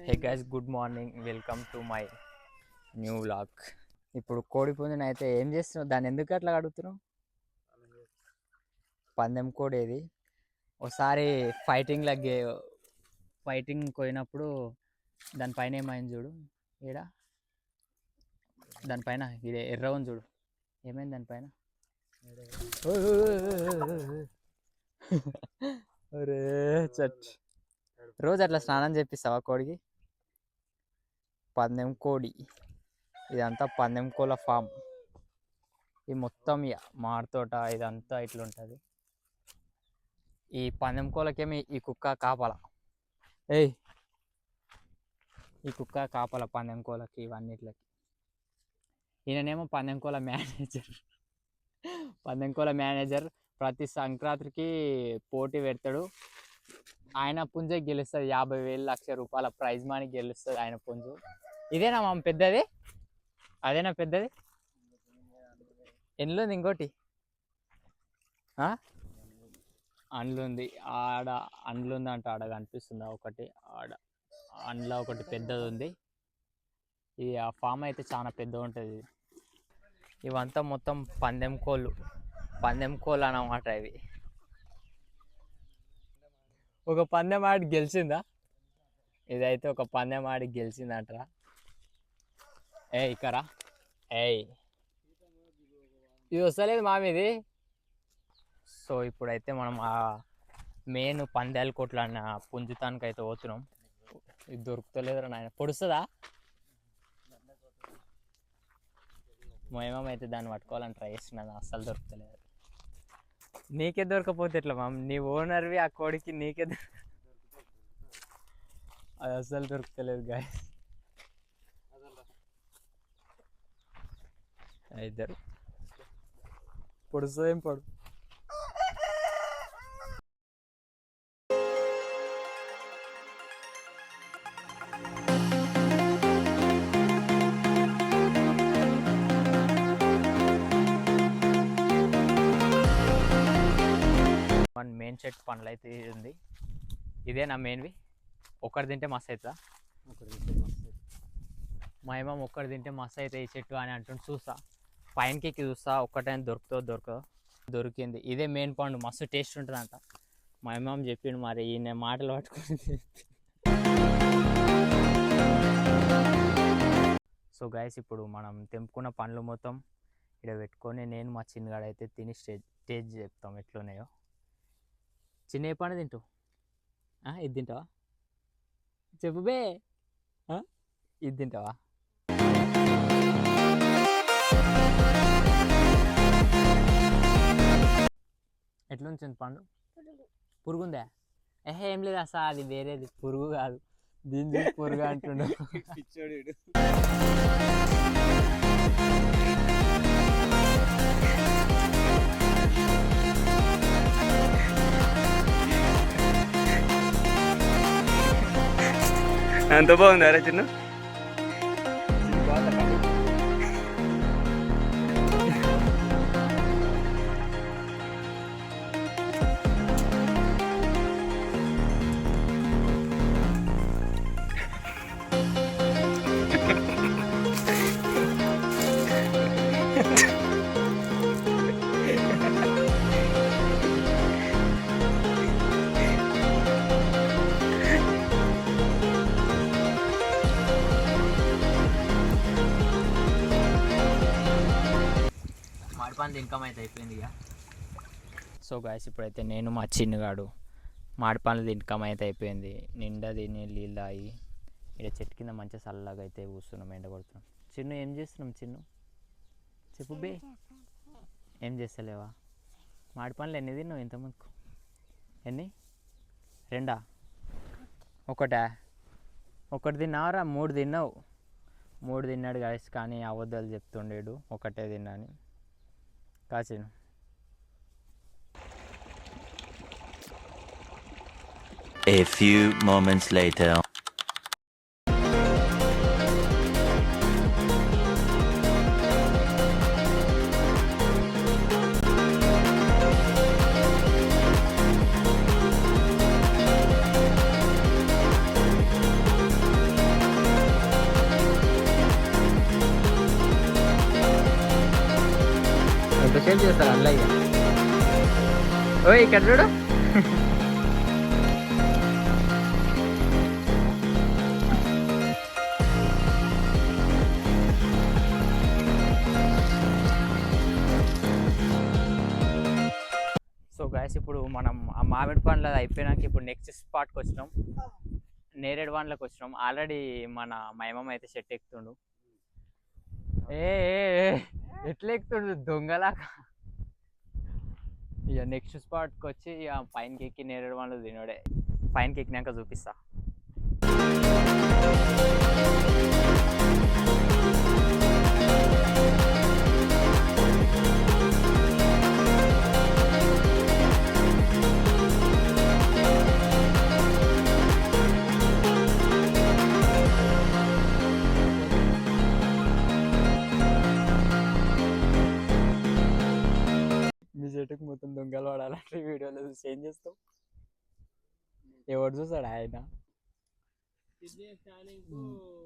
Hey guys, good morning. Welcome to my new vlog. ఇప్పుడు కోడి పుంజుని అయితే ఏం చేస్తున్నావు? దాన్ని ఎందుకు అట్లా అడుగుతున్నావు? పందెం కోడి ఏది? ఒకసారి ఫైటింగ్ పోయినప్పుడు దానిపైన ఏమైంది చూడు. ఈడ దానిపైన ఇది ఎర్ర ఉంది చూడు, ఏమైంది దానిపైన? అరే చట్, రోజు అట్లా స్నానం చేపిస్తావా కోడికి? పందెం కోడి, ఇదంతా పందెం కోళ్ళ ఫామ్. ఇది మొత్తం మాడితోట ఇదంతా ఇట్లుంటుంది. ఈ పందెం కోళ్ళకేమి ఈ కుక్క కాపల. ఏయ్, ఈ కుక్క కాపల పందెం కోళ్ళకి ఇవన్నిట్లకి. ఈయననేమో పందెం కోళ్ళ మేనేజర్. పందెం కోళ్ళ మేనేజర్ ప్రతి సంక్రాంతికి పోటీ పెడతాడు. ఆయన పుంజే గెలుస్తుంది. 50,000 1,00,000 ప్రైజ్ మనీ గెలుస్తుంది ఆయన పుంజు. ఇదేనా మా పెద్దది? అదేనా పెద్దది? ఎన్నుంది ఇంకోటి? అండ్లుంది ఆడ, అండ్లుంది అంట. ఆడ కనిపిస్తుందా ఒకటి? ఆడ అండ్లో ఒకటి పెద్దది ఉంది. ఈ ఆ ఫామ్ అయితే చాలా పెద్దగా ఉంటుంది. ఇవంతా మొత్తం పందెం కోళ్ళు అన్నమాట. ఇవి ఒక పందెం ఆడి గెలిచిందా? ఇదైతే ఒక పందెం ఆడి గెలిచిందంటరా. ఇక్కరా ఇది వస్తలేదు మామిది. సో ఇప్పుడైతే మనం ఆ మెయిన్ పందాల కోట్ల అన్న పుంజుతానికి అయితే పోతున్నాం. ఇది దొరుకుతలేదురా నాయన. పొడుస్తుందా? మేమైతే దాన్ని పట్టుకోవాలని ట్రై చేస్తున్నది, అస్సలు దొరుకుతలేదు. నీకే దొరకపోతే ఎట్లా మామ? నీ ఓనర్వి ఆ కోడికి, నీకే అది అస్సలు దొరుకుతలేదు గాయస్. ఇద్దరు పొడుస్తుంది. ఏం పొడు? మన మెయిన్ చెట్టు పండ్లు అయితే ఉంది. ఇదే నా మెయిన్వి. ఒక్కటి తింటే మస్తు అవుతుందా? మా ఏమో ఒక్కటి తింటే మస్తు అయితే ఈ చెట్టు అని అంటుంటే చూస్తా, పైనకి చూస్తా ఒక్కటైనా దొరకదో. దొరికింది. ఇదే మెయిన్ పండు, మస్తు టేస్ట్ ఉంటుందంట. మా అమ్మ చెప్పిండు, మరి ఈయన మాటలు పట్టుకొని. సో గైస్, ఇప్పుడు మనం తెంపుకున్న పండ్లు మొత్తం ఇక్కడ పెట్టుకొని నేను మా చిన్నగాడైతే తిని టేస్ట్ చెప్తాం ఎట్లున్నాయో. చిన్న ఏ పండు తింటావు? ఇది తింటావా? చెప్పు బే. ఇది తింటావా? ఎట్లుంచింది పండు? పురుగుందా? ఏం లేదు అసలు, అది వేరేది, పురుగు కాదు. దీన్ని పురుగు అంటుండు. ఎంత బాగుంది అరే చిన్న. మాడిపండ్లు ఇన్కమ్ అయితే అయిపోయింది ఇక. సో గాయస్, ఇప్పుడైతే నేను మా చిన్నగాడు మాడిపండ్లు ఇన్కమ్ అయితే అయిపోయింది. నిండా తిని నీళ్ళు తాగి ఇక్కడ చెట్టు కింద మంచిగా చల్లగా అయితే కూర్చున్నాం, ఎండ కొడుతున్నాం. చిన్ను ఏం చేస్తున్నాం? చిన్ను చెప్పు బే. ఏం చేస్తలేవా? మాడిపండ్లు ఎన్ని తిన్నావు ఇంతకుముందుకు? ఎన్ని? 2? ఒకటా? ఒకటి తిన్నావురా? 3 తిన్నావు. 3 తిన్నాడు గాయస్. కానీ అబద్ధాలు చెప్తుండేడు, ఒకటే తిన్నాను కాచిను. A few moments later. కాసేపు చేస్తారు అట్లా ఇక. ఓ ఇక్కడ చూడు. సో గాయస్ ఇప్పుడు మనం ఆ మామిడి పండ్లు అది అయిపోయినాక ఇప్పుడు నెక్స్ట్ స్పాట్కి వచ్చినాం, నేరేడు పండ్లకు వచ్చినాం. ఆల్రెడీ మన మైమమ్మ అయితే చెట్టు ఎక్కుతుండు. ఏ ఎట్లా ఎక్కుతుండు దొంగలాగా. ఇక నెక్స్ట్ స్పాట్కి వచ్చి ఇక పైనకి ఎక్కి నేరేడు పండ్లు తినడే. పైనకి ఎక్కినాక చూపిస్తా. మీ చెట్టుకు మొత్తం దొంగలు పడాలంటే వీడియోలో చూసి ఏం చేస్తావు? ఎవరు చూసాడు ఆయన?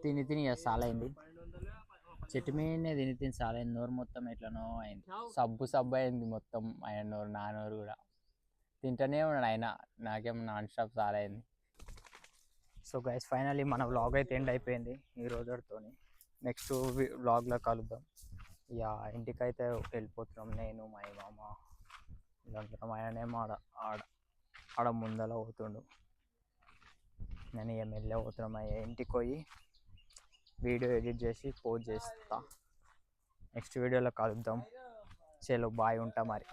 తిని తిని సాలైంది, చెట్టు మీదనే తిని తిని సాలైంది. నోరు మొత్తం ఎట్లనో అయింది, సబ్బు అయింది మొత్తం ఆయన నోరు, నా నోరు కూడా. తింటూనే ఉన్నాడు ఆయన, నాకేమో నాన్ స్టాప్ సాలైంది. సో గైస్ ఫైనల్లీ మన వ్లాగ్ అయితే ఎండ్ అయిపోయింది ఈ రోజుతో. నెక్స్ట్ వ్లాగ్లో కలుద్దాం. ఇక ఇంటికైతే వెళ్ళిపోతున్నాం, నేను మా మామ వీళ్ళందరం. ఆయననేమో ఆడ ముందర పోతుండు, నేను ఇక మెల్లె పోతున్నాం. ఇంటికి పోయి వీడియో ఎడిట్ చేసి పోస్ట్ చేస్తా. నెక్స్ట్ వీడియోలో కలుద్దాం. చలో బాయ్, ఉంటా మరి.